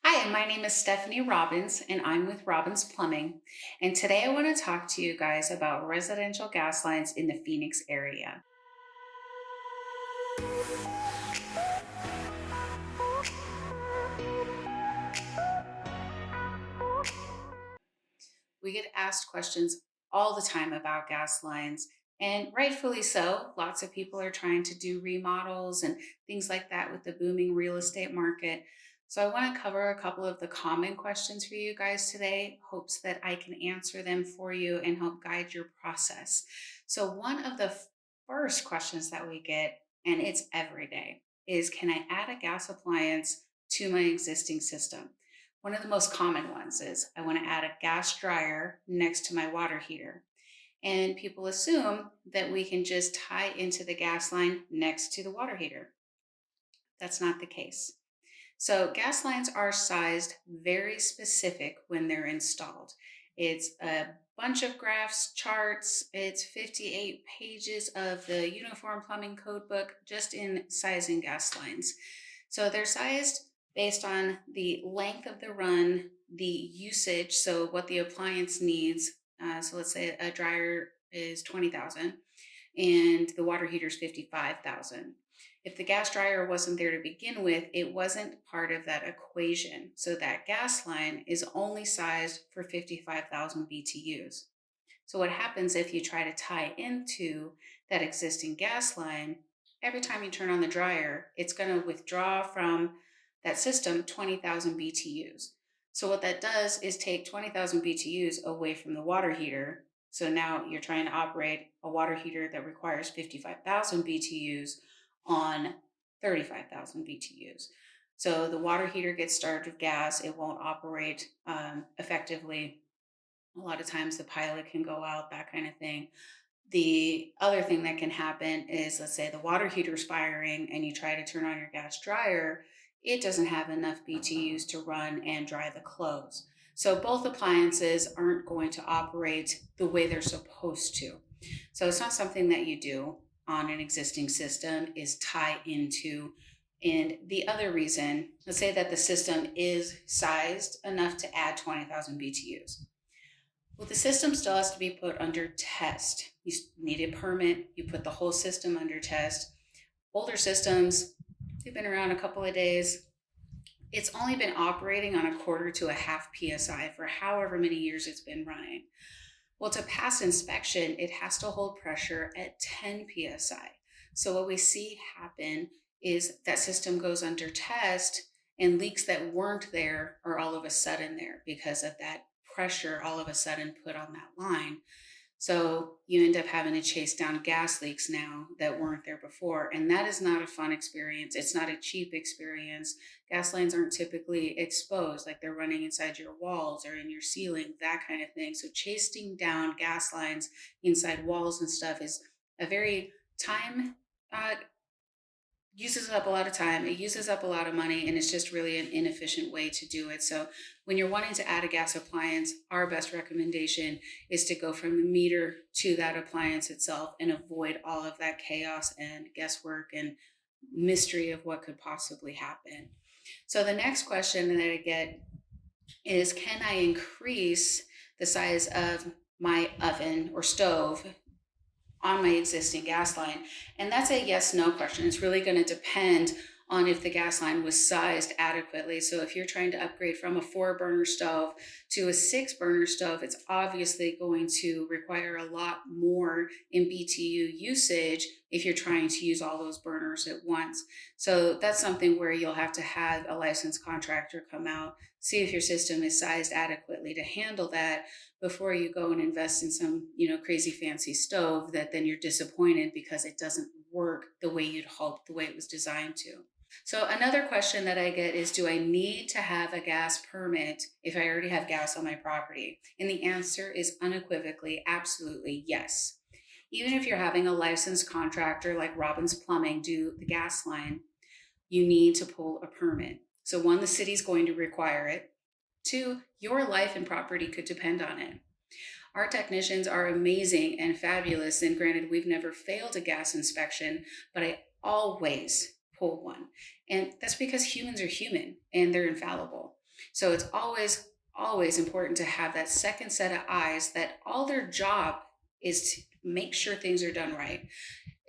Hi, my name is Stephanie Robbins, and I'm with Robbins Plumbing. And today I want to talk to you guys about residential gas lines in the Phoenix area. We get asked questions all the time about gas lines, and rightfully so. Lots of people are trying to do remodels and things like that with the booming real estate market. So, I want to cover a couple of the common questions for you guys today, hopes that I can answer them for you and help guide your process. So, one of the first questions that we get, and it's every day, is can I add a gas appliance to my existing system? One of the most common ones is I want to add a gas dryer next to my water heater. And people assume that we can just tie into the gas line next to the water heater. That's not the case. So, gas lines are sized very specific when they're installed. It's a bunch of graphs, charts, it's 58 pages of the Uniform Plumbing Code Book just in sizing gas lines. So, they're sized based on the length of the run, the usage, so what the appliance needs. So, let's say a dryer is 20,000 and the water heater is 55,000. If the gas dryer wasn't there to begin with, it wasn't part of that equation. So that gas line is only sized for 55,000 BTUs. So what happens if you try to tie into that existing gas line? Every time you turn on the dryer, it's going to withdraw from that system 20,000 BTUs. So what that does is take 20,000 BTUs away from the water heater. So now you're trying to operate a water heater that requires 55,000 BTUs on 35,000 BTUs. So the water heater gets starved of gas. It won't operate effectively. A lot of times the pilot can go out, that kind of thing. The other thing that can happen is, let's say the water heater's firing and you try to turn on your gas dryer, it doesn't have enough BTUs to run and dry the clothes. So both appliances aren't going to operate the way they're supposed to. So it's not something that you do on an existing system is tie into. And the other reason, let's say that the system is sized enough to add 20,000 BTUs. Well, the system still has to be put under test. You need a permit, you put the whole system under test. Older systems, they've been around a couple of days. It's only been operating on a quarter to a half PSI for however many years it's been running. Well, to pass inspection, it has to hold pressure at 10 PSI. So what we see happen is that system goes under test and leaks that weren't there are all of a sudden there because of that pressure all of a sudden put on that line. So you end up having to chase down gas leaks now that weren't there before. And that is not a fun experience. It's not a cheap experience. Gas lines aren't typically exposed, like they're running inside your walls or in your ceiling, that kind of thing. So chasing down gas lines inside walls and stuff is a very time uh, uses up a lot of time, it uses up a lot of money, and it's just really an inefficient way to do it. So, when you're wanting to add a gas appliance, our best recommendation is to go from the meter to that appliance itself and avoid all of that chaos and guesswork and mystery of what could possibly happen. So, the next question that I get is can I increase the size of my oven or stove on my existing gas line? And that's a yes no question. It's really going to depend on if the gas line was sized adequately. So if you're trying to upgrade from a 4 burner stove to a 6 burner stove, it's obviously going to require a lot more in BTU usage if you're trying to use all those burners at once. So that's something where you'll have to have a licensed contractor come out, see if your system is sized adequately to handle that before you go and invest in some, crazy fancy stove that then you're disappointed because it doesn't work the way you'd hoped, the way it was designed to. So another question that I get is, do I need to have a gas permit if I already have gas on my property? And the answer is unequivocally, absolutely yes. Even if you're having a licensed contractor like Robbins Plumbing do the gas line, you need to pull a permit. So one, the city's going to require it. Two, your life and property could depend on it. Our technicians are amazing and fabulous. And granted, we've never failed a gas inspection, but I always pull one. And that's because humans are human and they're infallible. So it's always important to have that second set of eyes that all their job is to make sure things are done right.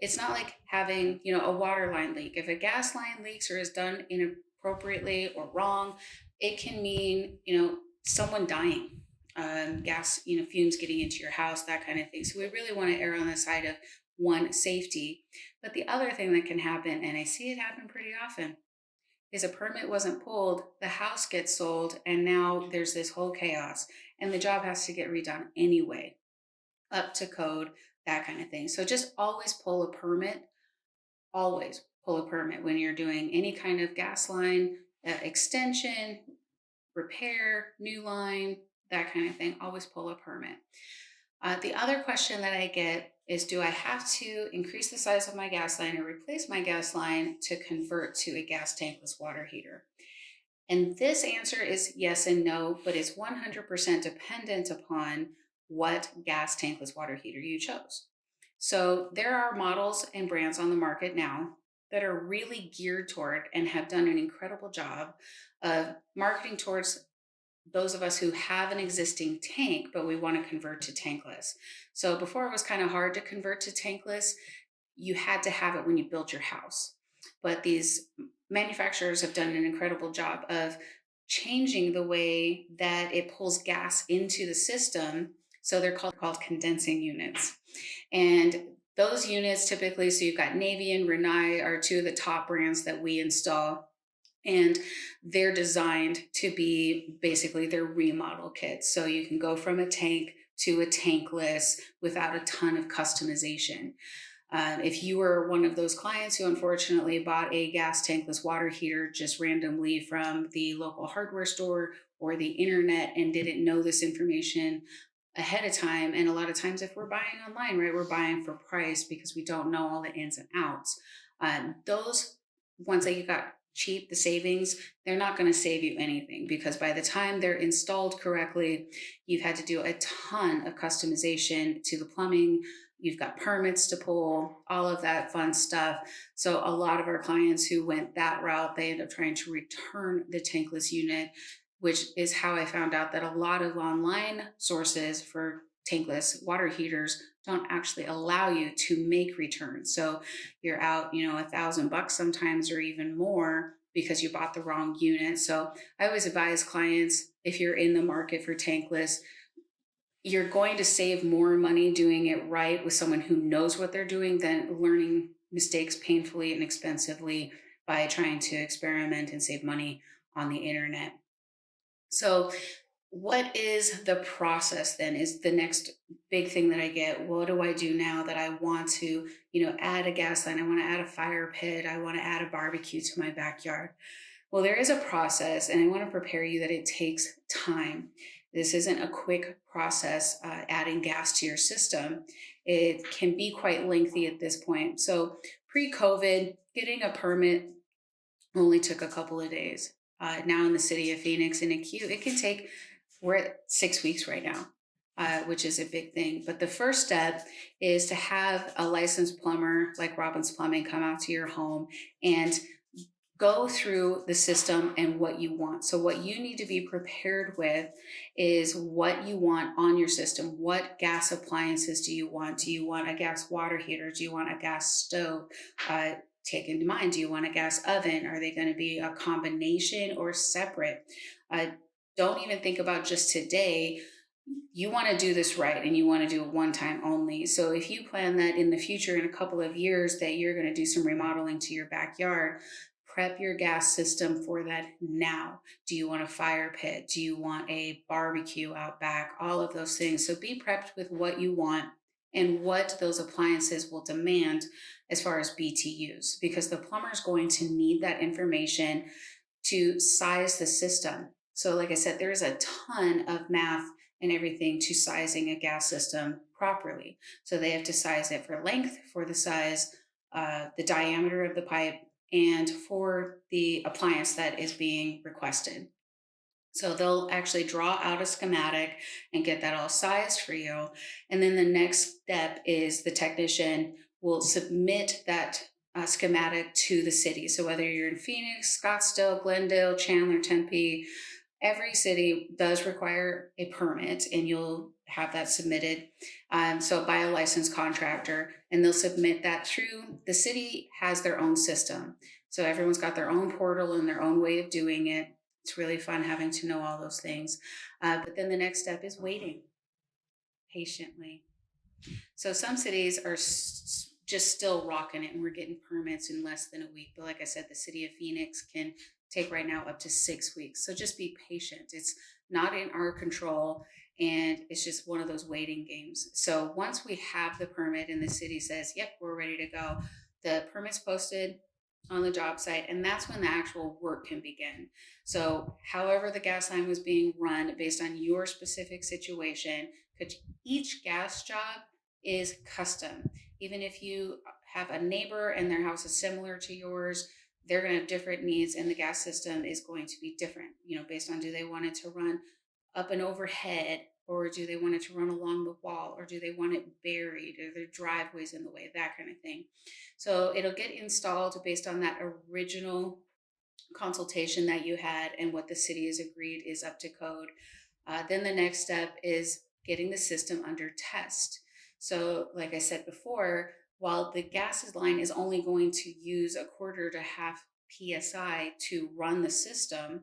It's not like having, a water line leak. If a gas line leaks or is done inappropriately or wrong, it can mean, someone dying, gas, fumes getting into your house, that kind of thing. So we really want to err on the side of one, safety. But the other thing that can happen, and I see it happen pretty often, is a permit wasn't pulled, the house gets sold, and now there's this whole chaos, and the job has to get redone anyway, up to code, that kind of thing. So just always pull a permit, always pull a permit when you're doing any kind of gas line extension, repair, new line, that kind of thing. Always pull a permit. The other question that I get is, do I have to increase the size of my gas line or replace my gas line to convert to a gas tankless water heater? And this answer is yes and no, but it's 100% dependent upon what gas tankless water heater you chose. So there are models and brands on the market now that are really geared toward and have done an incredible job of marketing towards those of us who have an existing tank, but we want to convert to tankless. So before it was kind of hard to convert to tankless, you had to have it when you built your house. But these manufacturers have done an incredible job of changing the way that it pulls gas into the system. So they're called condensing units. And those units typically, so you've got Navy and Renai are two of the top brands that we install, and they're designed to be basically their remodel kits. So you can go from a tank to a tankless without a ton of customization. If you were one of those clients who unfortunately bought a gas tankless water heater just randomly from the local hardware store or the internet and didn't know this information ahead of time, and a lot of times if we're buying online, right, we're buying for price because we don't know all the ins and outs. Those ones that you got cheap, the savings, they're not going to save you anything, because by the time they're installed correctly, you've had to do a ton of customization to the plumbing. You've got permits to pull, all of that fun stuff. So a lot of our clients who went that route, they end up trying to return the tankless unit, which is how I found out that a lot of online sources for tankless water heaters don't actually allow you to make returns. So you're out, $1,000 sometimes or even more because you bought the wrong unit. So I always advise clients, if you're in the market for tankless, you're going to save more money doing it right with someone who knows what they're doing than learning mistakes painfully and expensively by trying to experiment and save money on the internet. So, what is the process then? Is the next big thing that I get. What do I do now that I want to, add a gas line? I want to add a fire pit. I want to add a barbecue to my backyard. Well, there is a process, and I want to prepare you that it takes time. This isn't a quick process, adding gas to your system. It can be quite lengthy at this point. So, pre COVID, getting a permit only took a couple of days. Now in the city of Phoenix in a queue, it can take, we're at 6 weeks right now, which is a big thing. But the first step is to have a licensed plumber like Robbins Plumbing come out to your home and go through the system and what you want. So, what you need to be prepared with is what you want on your system. What gas appliances do you want? Do you want a gas water heater? Do you want a gas stove? Take into mind, do you want a gas oven? Are they going to be a combination or separate? Uh, don't even think about just today. You want to do this right and you want to do it one time only. So if you plan that in the future, in a couple of years, that you're going to do some remodeling to your backyard, prep your gas system for that now. Do you want a fire pit? Do you want a barbecue out back? All of those things. So be prepped with what you want and what those appliances will demand as far as BTUs, because the plumber is going to need that information to size the system. So, like I said, there's a ton of math and everything to sizing a gas system properly. So they have to size it for length, for the size, the diameter of the pipe, and for the appliance that is being requested. So they'll actually draw out a schematic and get that all sized for you. And then the next step is the technician will submit that schematic to the city. So whether you're in Phoenix, Scottsdale, Glendale, Chandler, Tempe, Every city does require a permit, and you'll have that submitted. So by a licensed contractor, and they'll submit that through the city has their own system. So everyone's got their own portal and their own way of doing it. It's really fun having to know all those things. But then the next step is waiting patiently. So some cities are just still rocking it, and we're getting permits in less than a week. But like I said, the city of Phoenix can take right now up to 6 weeks. So just be patient. It's not in our control, and it's just one of those waiting games. So once we have the permit and the city says, "Yep, we're ready to go," the permit's posted on the job site, and that's when the actual work can begin. So, however, the gas line was being run based on your specific situation, because each gas job is custom. Even if you have a neighbor and their house is similar to yours, they're going to have different needs, and the gas system is going to be different, based on, do they want it to run up and overhead, or do they want it to run along the wall, or do they want it buried, or their driveways in the way, that kind of thing. So it'll get installed based on that original consultation that you had, and what the city has agreed is up to code. Then the next step is getting the system under test. So, like I said before, while the gas line is only going to use a quarter to half psi to run the system,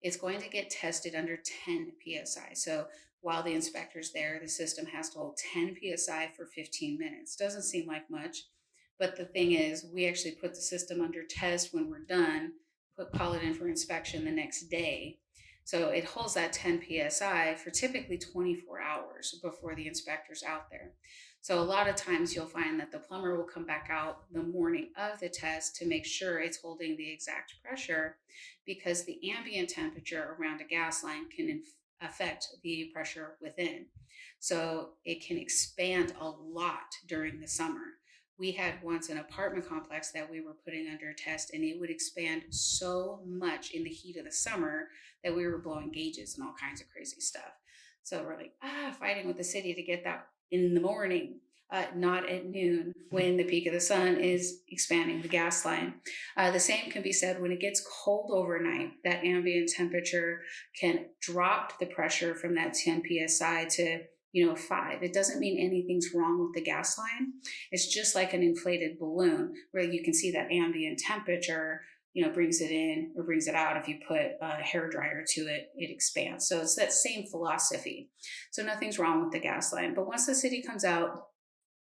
it's going to get tested under 10 psi. So while the inspector's there, the system has to hold 10 psi for 15 minutes. Doesn't seem like much, but the thing is, we actually put the system under test when we're done, call it in for inspection the next day. So it holds that 10 psi for typically 24 hours before the inspector's out there. So a lot of times you'll find that the plumber will come back out the morning of the test to make sure it's holding the exact pressure, because the ambient temperature around a gas line can affect the pressure within. So it can expand a lot during the summer. We had once an apartment complex that we were putting under test, and it would expand so much in the heat of the summer that we were blowing gauges and all kinds of crazy stuff. So we're like, fighting with the city to get that in the morning, not at noon when the peak of the sun is expanding the gas line. The same can be said when it gets cold overnight. That ambient temperature can drop the pressure from that 10 psi to 5. It doesn't mean anything's wrong with the gas line. It's just like an inflated balloon where you can see that ambient temperature brings it in or brings it out. If you put a hair dryer to it, it expands. So it's that same philosophy. So nothing's wrong with the gas line. But once the city comes out,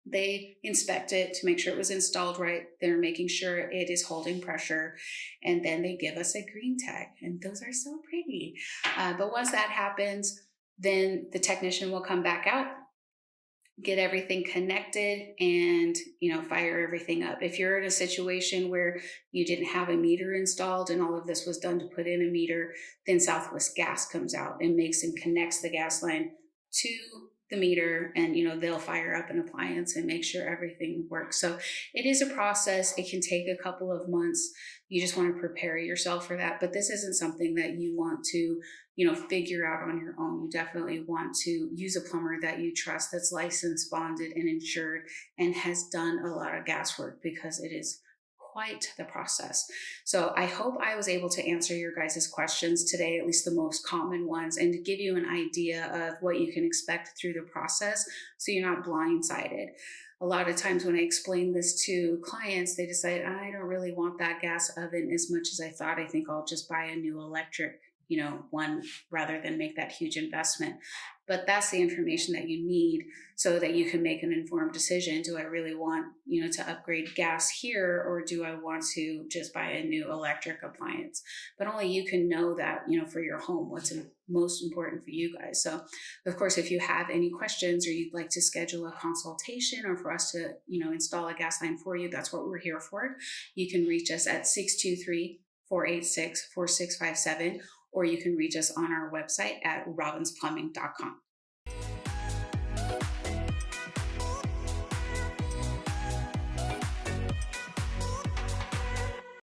they inspect it to make sure it was installed right. They're making sure it is holding pressure, and then they give us a green tag, and those are so pretty. But once that happens, then the technician will come back out, get everything connected, and fire everything up. If you're in a situation where you didn't have a meter installed and all of this was done to put in a meter, then Southwest Gas comes out and makes and connects the gas line to the meter, and they'll fire up an appliance and make sure everything works. So it is a process. It can take a couple of months. You just want to prepare yourself for that, but this isn't something that you want to figure out on your own. You definitely want to use a plumber that you trust, that's licensed, bonded, and insured, and has done a lot of gas work, because it is quite the process. So I hope I was able to answer your guys' questions today, at least the most common ones, and to give you an idea of what you can expect through the process, so you're not blindsided. A lot of times when I explain this to clients, they decide, I don't really want that gas oven as much as I thought. I think I'll just buy a new electric one, rather than make that huge investment. But that's the information that you need so that you can make an informed decision. Do I really want, to upgrade gas here, or do I want to just buy a new electric appliance? But only you can know that, for your home, what's most important for you guys. So of course, if you have any questions, or you'd like to schedule a consultation, or for us to, install a gas line for you, that's what we're here for. You can reach us at 623-486-4657, or you can reach us on our website at robinsplumbing.com.